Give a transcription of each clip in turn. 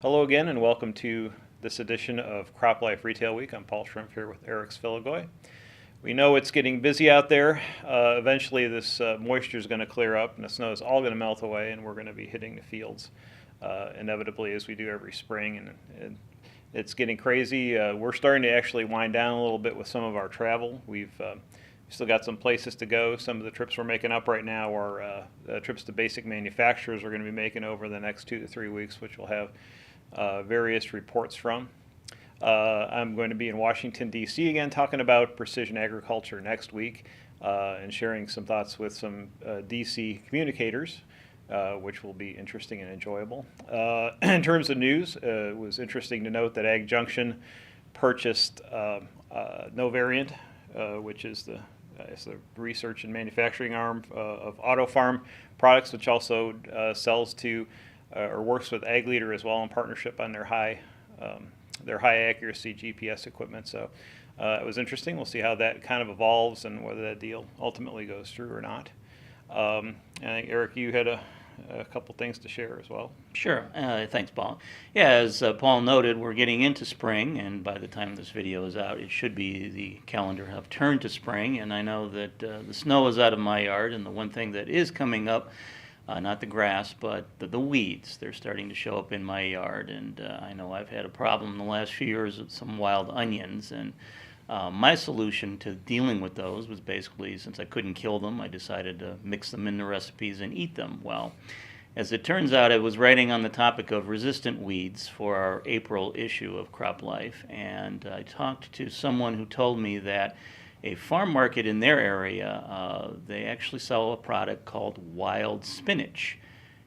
Hello again and welcome to this edition of Crop Life Retail Week. I'm Paul Schrimpf here with Sflilgoj. We know it's getting busy out there. Eventually this moisture is going to clear up and the snow is all going to melt away and we're going to be hitting the fields inevitably as we do every spring. And it's getting crazy. We're starting to actually wind down a little bit with some of our travel. We've still got some places to go. Some of the trips we're making up right now are trips to basic manufacturers we're going to be making over the next 2 to 3 weeks, which will have various reports from. I'm going to be in Washington, D.C. again talking about precision agriculture next week and sharing some thoughts with some D.C. communicators, which will be interesting and enjoyable. In terms of news, it was interesting to note that Ag Junction purchased Novariant, which is the research and manufacturing arm of Auto Farm Products, which also sells to or works with Ag Leader as well in partnership on their high accuracy GPS equipment. So it was interesting. We'll see how that kind of evolves and whether that deal ultimately goes through or not. And I think, Eric, you had a couple things to share as well. Sure. Thanks, Paul. Yeah, as Paul noted, we're getting into spring, and by the time this video is out, it should be the calendar have turned to spring. And I know that the snow is out of my yard, and the one thing that is coming up, not the grass, but the weeds. They're starting to show up in my yard, and I know I've had a problem in the last few years with some wild onions, and my solution to dealing with those was basically, since I couldn't kill them, I decided to mix them into recipes and eat them. Well, as it turns out, I was writing on the topic of resistant weeds for our April issue of Crop Life, and I talked to someone who told me that a farm market in their area, they actually sell a product called wild spinach.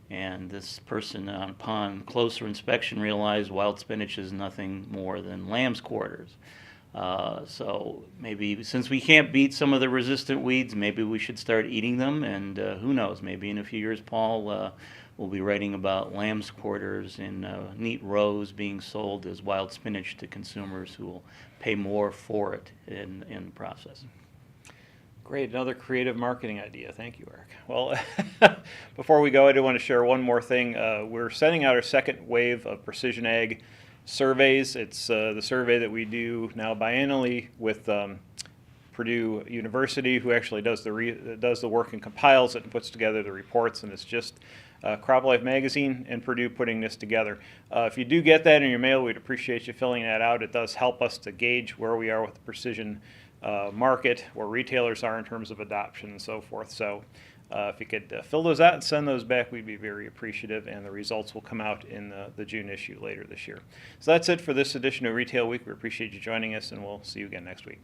And this person, upon closer inspection, realized wild spinach is nothing more than lamb's quarters. So maybe since we can't beat some of the resistant weeds, maybe we should start eating them. And who knows, maybe in a few years, Paul, we'll be writing about lamb's quarters in neat rows being sold as wild spinach to consumers who will pay more for it in the process. Great, another creative marketing idea. Thank you, Eric. Well, before we go, I do want to share one more thing. We're sending out our second wave of Precision Ag surveys. It's the survey that we do now biannually with Purdue University, who actually does the work and compiles it and puts together the reports, and it's just Crop Life Magazine and Purdue putting this together. If you do get that in your mail, we'd appreciate you filling that out. It does help us to gauge where we are with the precision market, where retailers are in terms of adoption and so forth. So if you could fill those out and send those back, we'd be very appreciative, and the results will come out in the June issue later this year. So that's it for this edition of Retail Week. We appreciate you joining us, and we'll see you again next week.